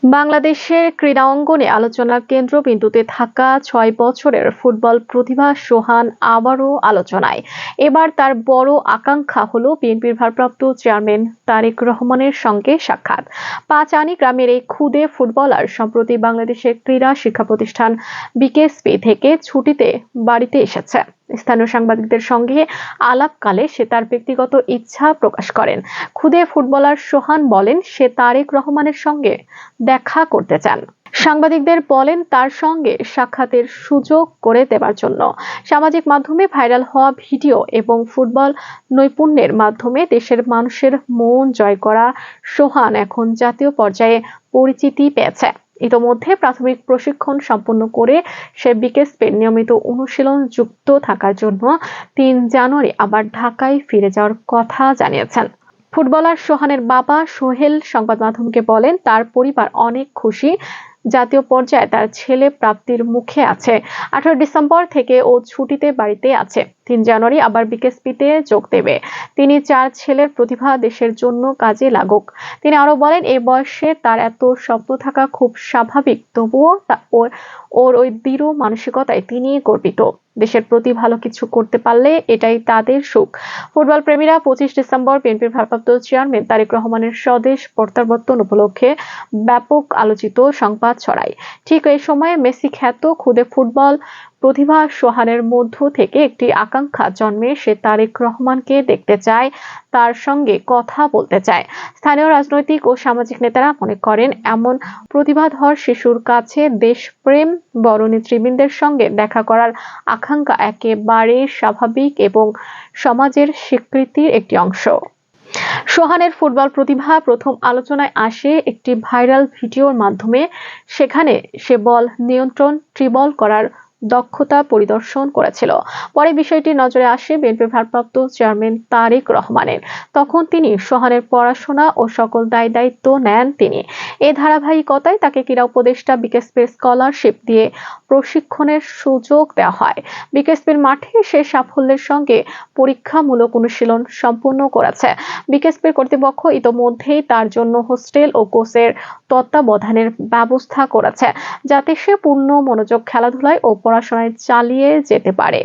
বাংলাদেশের ক্রীড়া অঙ্গনে আলোচনার কেন্দ্রবিন্দুতে থাকা ৬ বছরের ফুটবল প্রতিভা সোহান আবারও আলোচনায়। এবার তার বড় আকাঙ্ক্ষা হলো বিএনপির ভারপ্রাপ্ত চেয়ারম্যান তারেক রহমানের সঙ্গে সাক্ষাৎ। পাঁচআনি গ্রামের এই ক্ষুদে ফুটবলার সম্প্রতি বাংলাদেশের ক্রীড়া শিক্ষা প্রতিষ্ঠান বিকেএসপি থেকে ছুটিতে বাড়িতে এসেছে। স্থানীয় সাংবাদিকদের সঙ্গে আলাপকালে সে তার ব্যক্তিগত ইচ্ছা প্রকাশ করেন। ক্ষুদে ফুটবলার সোহান বলেন, সে তারেক রহমানের সঙ্গে দেখা করতে চান। সাংবাদিকদের বলেন, তার সঙ্গে সাক্ষাতের সুযোগ করে দেওয়ার জন্য। সামাজিক মাধ্যমে ভাইরাল হওয়া ভিডিও এবং ফুটবল নৈপুণ্যের মাধ্যমে দেশের মানুষের মন জয় করা সোহান এখন জাতীয় পর্যায়ে পরিচিতি পেয়েছে। ইতোমধ্যে প্রাথমিক প্রশিক্ষণ সম্পন্ন করে সে বিকেএসপির নিয়মিত অনুশীলন যুক্ত থাকার জন্য ৩ জানুয়ারি আবার ঢাকায় ফিরে যাওয়ার কথা জানিয়েছেন। ফুটবলার সোহানের বাবা সোহেল সংবাদ মাধ্যমকে বলেন, তার পরিবার অনেক খুশি। জাতীয় পর্যায়ে তার ছেলে প্রাপ্তির মুখে আছে। 18 ডিসেম্বর থেকে ও ছুটিতে বাড়িতে আছে। ৩ জানুয়ারি আবার বিকেএসপিতে যোগ দেবে। তিনি 4 ছেলের প্রতিভা দেশের জন্য কাজে লাগুক। তিনি আরো বলেন, এই বয়সে তার এত স্বপ্ন থাকা খুব স্বাভাবিক, তবুও ওর ওই দৃঢ় মানসিকতায় তিনি গর্বিত। দেশের প্রতি ভালো কিছু করতে পারলে এটাই তাদের সুখ। ফুটবল প্রেমীরা 25 ডিসেম্বর বিএনপির ভারপ্রাপ্ত চেয়ারম্যান তারেক রহমানের স্বদেশ প্রত্যাবর্তন উপলক্ষে ব্যাপক আলোচিত সংবাদ ছড়ায়। ঠিক এই সময়ে মেসি খ্যাত ক্ষুদে ফুটবল প্রতিভা সোহানের মধ্য থেকে একটি আকাঙ্ক্ষা জন্মে, সে তারেক রহমানকে দেখতে চায়, তার সঙ্গে কথা বলতে চায়। স্থানীয় রাজনৈতিক ও সামাজিক নেতারা মনে করেন, এমন প্রতিভাধর শিশুর কাছে দেশপ্রেম বড় নেতৃবৃন্দের সঙ্গে দেখা করার আকাঙ্ক্ষা একেবারে স্বাভাবিক এবং সমাজের স্বীকৃতির একটি অংশ। সোহানের ফুটবল প্রতিভা প্রথম আলোচনায় আসে একটি ভাইরাল ভিডিওর মাধ্যমে। সেখানে সে বল নিয়ন্ত্রণ, ট্রিবল করার দক্ষতা পরিদর্শন করেছিল। পরে বিষয়টি নজরে আসে বিএনপির ভারপ্রাপ্ত চেয়ারম্যান তারেক রহমানের। তখন তিনি সোহানের পড়াশোনা ও সকল দায়িত্ব নেন তিনি। এই ধারাবাহিকতায় তাকে ক্রীড়া উপদেষ্টা বিকেএসপির স্কলারশিপ দিয়ে প্রশিক্ষণের সুযোগ দেওয়া হয়। বিকেএসপির মাঠে সে সাফল্যের সঙ্গে পরীক্ষামূলক অনুশীলন সম্পন্ন করেছে। বিকেএসপির কর্তৃপক্ষ ইতোমধ্যেই তার জন্য হোস্টেল ও কোচের তত্ত্বাবধানের ব্যবস্থা করেছে, যাতে সে পূর্ণ মনোযোগ খেলাধুলায় ও পড়াশোনায় চালিয়ে যেতে পারে।